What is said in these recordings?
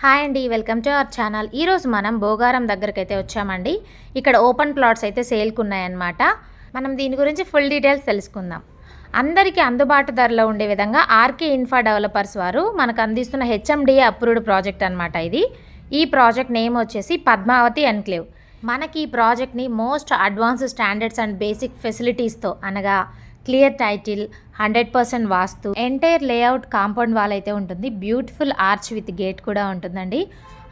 Hi అండి, welcome to our channel. ఈరోజు మనం భోగారం దగ్గరకైతే వచ్చామండి. ఇక్కడ ఓపెన్ ప్లాట్స్ అయితే సేల్కి ఉన్నాయన్నమాట. మనం దీని గురించి ఫుల్ డీటెయిల్స్ తెలుసుకుందాం. అందరికీ అందుబాటు ధరలో ఉండే విధంగా ఆర్కే ఇన్ఫ్రా డెవలపర్స్ వారు మనకు అందిస్తున్న హెచ్ఎండిఏ అప్రూవ్డ్ ప్రాజెక్ట్ అనమాట ఇది. ఈ ప్రాజెక్ట్ నేమ్ వచ్చేసి పద్మావతి ఎన్క్లేవ్. మనకి ఈ ప్రాజెక్ట్ని most advanced standards and basic ఫెసిలిటీస్తో అనగా క్లియర్ టైటిల్, 100% వాస్తు, ఎంటైర్ లేఅవుట్, కాంపౌండ్ వాల్ అయితే ఉంటుంది. బ్యూటిఫుల్ ఆర్చ్ విత్ గేట్ కూడా ఉంటుందండి.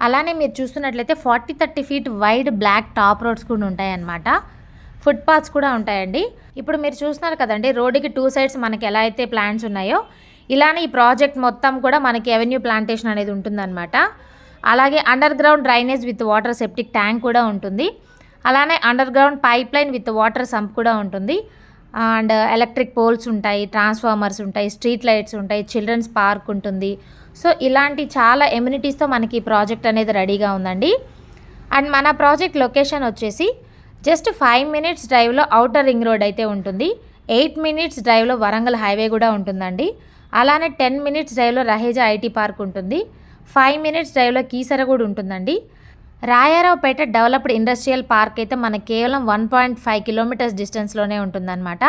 అలానే మీరు చూస్తున్నట్లయితే 40-30 feet wide black top roads కూడా ఉంటాయన్నమాట. ఫుట్ పాత్స్ కూడా ఉంటాయండి. ఇప్పుడు మీరు చూస్తున్నారు కదండి, రోడ్డుకి 2 సైడ్స్ మనకి ఎలా అయితే ప్లాంట్స్ ఉన్నాయో ఇలానే ఈ ప్రాజెక్ట్ మొత్తం కూడా మనకి ఎవెన్యూ ప్లాంటేషన్ అనేది ఉంటుందన్నమాట. అలాగే under ground drainage with water septic tank కూడా ఉంటుంది. అలానే under ground pipe line with water sump కూడా ఉంటుంది. అండ్ ఎలక్ట్రిక్ పోల్స్ ఉంటాయి, ట్రాన్స్ఫార్మర్స్ ఉంటాయి, స్ట్రీట్ లైట్స్ ఉంటాయి, చిల్డ్రన్స్ పార్క్ ఉంటుంది. సో ఇలాంటి చాలా ఎమ్యూనిటీస్తో మనకి ఈ ప్రాజెక్ట్ అనేది రెడీగా ఉందండి. అండ్ మన ప్రాజెక్ట్ లొకేషన్ వచ్చేసి జస్ట్ 5 మినిట్స్ డ్రైవ్లో ఔటర్ రింగ్ రోడ్ అయితే ఉంటుంది. 8 మినిట్స్ డ్రైవ్లో వరంగల్ హైవే కూడా ఉంటుందండి. అలానే 10 మినిట్స్ డ్రైవ్లో రహేజా ఐటీ పార్క్ ఉంటుంది. 5 మినిట్స్ డ్రైవ్లో కీసర కూడా ఉంటుందండి. రాయారావుపేట డెవలప్డ్ ఇండస్ట్రియల్ పార్క్ అయితే మనకి కేవలం 1.5 కిలోమీటర్స్ డిస్టెన్స్లోనే ఉంటుందన్నమాట.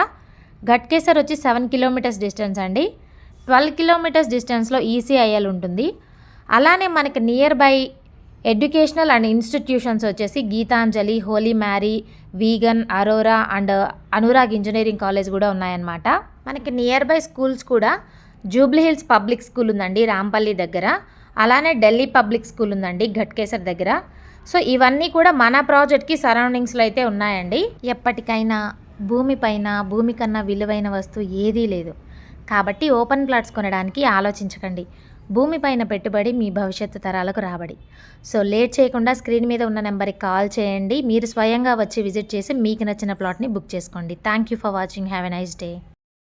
ఘట్కేసర్ వచ్చి 7 కిలోమీటర్స్ డిస్టెన్స్ అండి. 12 కిలోమీటర్స్ డిస్టెన్స్లో ఈసీఐఎల్ ఉంటుంది. అలానే మనకి nearby educational and institutions వచ్చేసి Geetanjali, holy Mary, Vignan, Aurora and Anurag engineering college కూడా ఉన్నాయన్నమాట. మనకి నియర్ బై స్కూల్స్ కూడా జూబ్లీ హిల్స్ పబ్లిక్ స్కూల్ ఉందండి రాంపల్లి దగ్గర. అలానే ఢిల్లీ పబ్లిక్ స్కూల్ ఉందండి ఘట్కేసర్ దగ్గర. సో ఇవన్నీ కూడా మన ప్రాజెక్ట్కి సరౌండింగ్స్లో అయితే ఉన్నాయండి. ఎప్పటికైనా భూమిపైన భూమి కన్నా విలువైన వస్తువు ఏదీ లేదు. కాబట్టి ఓపెన్ ప్లాట్స్ కొనడానికి ఆలోచించకండి. భూమిపైన పెట్టుబడి మీ భవిష్యత్తు తరాలకు రాబడి. సో లేట్ చేయకుండా స్క్రీన్ మీద ఉన్న నెంబర్కి కాల్ చేయండి. మీరు స్వయంగా వచ్చి విజిట్ చేసి మీకు నచ్చిన ప్లాట్ని బుక్ చేసుకోండి. Thank you for watching. Have a nice day.